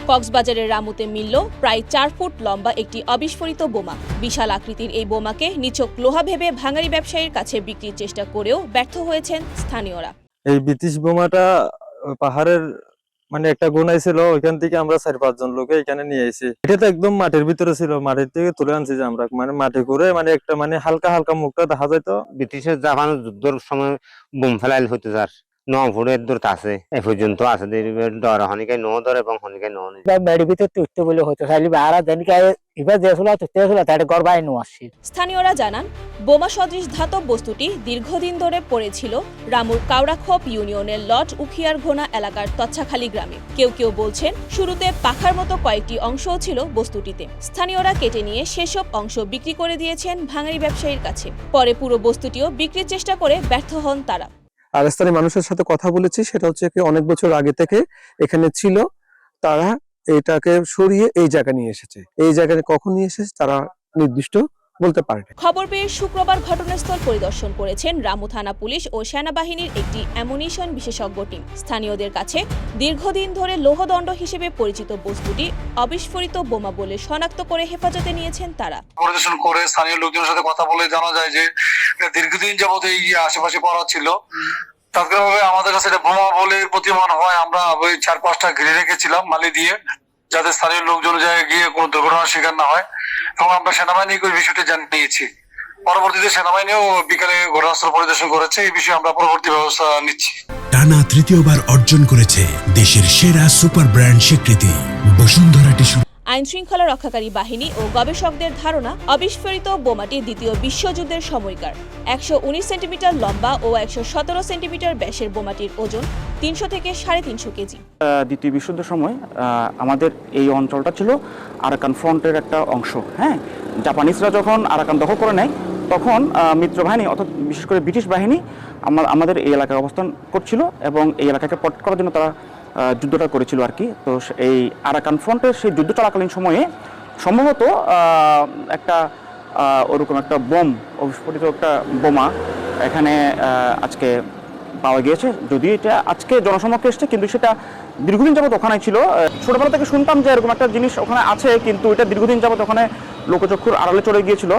কক্সবাজারের রামুতে মিলল প্রায় ৪ ফুট লম্বা একটি অবিস্ফোরিত বোমা। বিশাল আকৃতির এই বোমাকে নিছক লোহা ভেবে ভাঙাড়ি ব্যবসায়ীর কাছে বিক্রির চেষ্টা করেও ব্যর্থ হয়েছেন স্থানীয়রা। এই ব্রিটিশ বোমাটা পাহাড়ের একটা গোনায় ছিল, ওইখান থেকে আমরা ৪-৫ জন লোকে এখানে নিয়ে এসেছি। এটা তো একদম মাটির ভিতরে ছিল, মাটির থেকে তুলে আনছি যে আমরা মাটি করে একটা হালকা হালকা মুখটা দেখা যাইতো। ব্রিটিশের জাপান যুদ্ধের সময় বোম ফেলাইল হইতে যার ৯ ফুটের দূরত আছে, এ পর্যন্ত আছে। ডর হনিকায় ন ধরে এবং হনিকায় ন মেডির ভিতর তুলতে বলে হতো আর এবার স্থানীয়রা জানান, বোমা সদৃশ ধাতব বস্তুটি দীর্ঘদিন ধরে পড়েছিল রামুর কাউরাখোপ ইউনিয়নের লট উখিয়ার ঘোনা এলাকার তচ্ছাখালী গ্রামে। কেউ কেউ বলছেন শুরুতে পাখার মতো কয়েকটি অংশও ছিল বস্তুটিতে। স্থানীয়রা কেটে নিয়ে সেসব অংশ বিক্রি করে দিয়েছেন ভাঙাড়ি ব্যবসায়ীর কাছে। পরে পুরো বস্তুটিও বিক্রির চেষ্টা করে ব্যর্থ হন তারা। আর স্থানীয় মানুষের সাথে কথা বলেছি, সেটা হচ্ছে কি অনেক বছর আগে থেকে এখানে ছিল, তারা এটাকে সরিয়ে এই জায়গা নিয়ে এসেছে। এই জায়গায় কখন নিয়ে এসেছে তারা নির্দিষ্ট বলতে পারে না। খবর পেয়ে শুক্রবার ঘটনাস্থল পরিদর্শন করেছেন রামু থানা পুলিশ ও সেনাবাহিনীর একটি অ্যামুনিশন বিশেষজ্ঞ টিম। স্থানীয়দের কাছে দীর্ঘদিন ধরে লৌহদণ্ড হিসেবে পরিচিত বস্তুটি অবিস্ফোরিত বোমা বলে শনাক্ত করে হেফাজতে নিয়েছেন তারা। পরিদর্শন করে স্থানীয় লোকজনের সাথে কথা বলে জানা যায় যে দীর্ঘদিন যাবত এই আশেপাশে পড়া ছিল। তাৎক্ষণিকভাবে আমাদের কাছে এটা বোমা বলে প্রতীয়মান হয়। আমরা ওই ৪-৫টা ঘিরে রেখেছিলাম মালি দিয়ে, যাতে স্থানীয় লোকজন জায়গায় গিয়ে কোনো দুর্ঘটনার শিকার না হয়। এবং আমরা সেনাবাহিনীকে ওই বিষয়টি জানিয়েছি। পরবর্তীতে সেনাবাহিনীও বিকালে ঘটনাস্থল পরিদর্শন করেছে। এই বিষয়ে আমরা পরবর্তী ব্যবস্থা নিচ্ছি। টানা তৃতীয়বার অর্জন করেছে দেশের সেরা সুপার ব্র্যান্ড স্বীকৃতি বসুন্ধরা টিস্যু। আইন শৃঙ্খলা রক্ষাকারী বাহিনী ও গবেষকদের ধারণা, অবিস্ফোরিত বোমাটি দ্বিতীয় বিশ্বযুদ্ধের সময়কার। ১১৯ সেন্টিমিটার লম্বা ও ১১৭ সেন্টিমিটার ব্যাসের বোমাটির ওজন ৩০০ থেকে ৩৫০ কেজি। দ্বিতীয় বিশ্বযুদ্ধের সময় আমাদের এই অঞ্চলটা ছিল আরাকান ফ্রন্টের একটা অংশ। হ্যাঁ, জাপানিজরা যখন আরাকান দখল করে নেয়, তখন মিত্রবাহিনী অর্থাৎ বিশেষ করে ব্রিটিশ বাহিনী আমাদের এই এলাকায় অবস্থান করছিল এবং এই এলাকাকে প্রটেক্ট করার জন্য তারা যুদ্ধটা করেছিল আর কি। তো এই আরাকান ফ্রন্টের সেই যুদ্ধ চলাকালীন সময়ে সম্ভবত একটা ওরকম একটা অবিস্ফোরিত একটা বোমা এখানে আজকে পাওয়া গিয়েছে। যদিও এটা আজকে জনসমক্ষে এসছে, কিন্তু সেটা দীর্ঘদিন যাবত ওখানে ছিল। ছোটবেলা থেকে শুনতাম যে এরকম একটা জিনিস ওখানে আছে, কিন্তু এটা দীর্ঘদিন যাবত ওখানে লোকচক্ষুর আড়ালে চলে গিয়েছিল।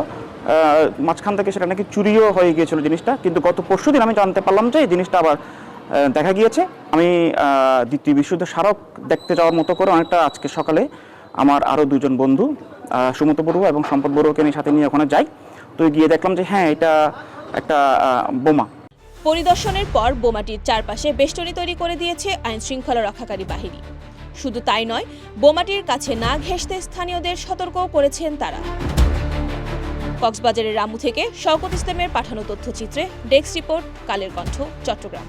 মাঝখান থেকে সেটা নাকি চুরিও হয়ে গিয়েছিল জিনিসটা। কিন্তু গত পরশুদিন আমি জানতে পারলাম যে এই জিনিসটা আবার দেখা গিয়েছে। আমি দ্বিতীয় বিশ্বযুদ্ধের স্মারক দেখতে যাওয়ার মতো করে অনেকটা আজকে সকালে আমার আরও দুজন বন্ধু সুমন্ত বড়ুয়া এবং সম্পদ বড়ুয়াকে সাথে নিয়ে ওখানে যাই। তো গিয়ে দেখলাম যে হ্যাঁ, এটা একটা বোমা। পরিদর্শনের পর বোমাটির চারপাশে বেষ্টনী তৈরি করে দিয়েছে আইন শৃঙ্খলা রক্ষাকারী বাহিনী। শুধু তাই নয়, বোমাটির কাছে না ঘেঁষতে স্থানীয়দের সতর্কও করেছেন তারা। কক্সবাজারের রামু থেকে শওকত ইসলামের পাঠানো তথ্যচিত্রে ডেস্ক রিপোর্ট, কালের কণ্ঠ, চট্টগ্রাম।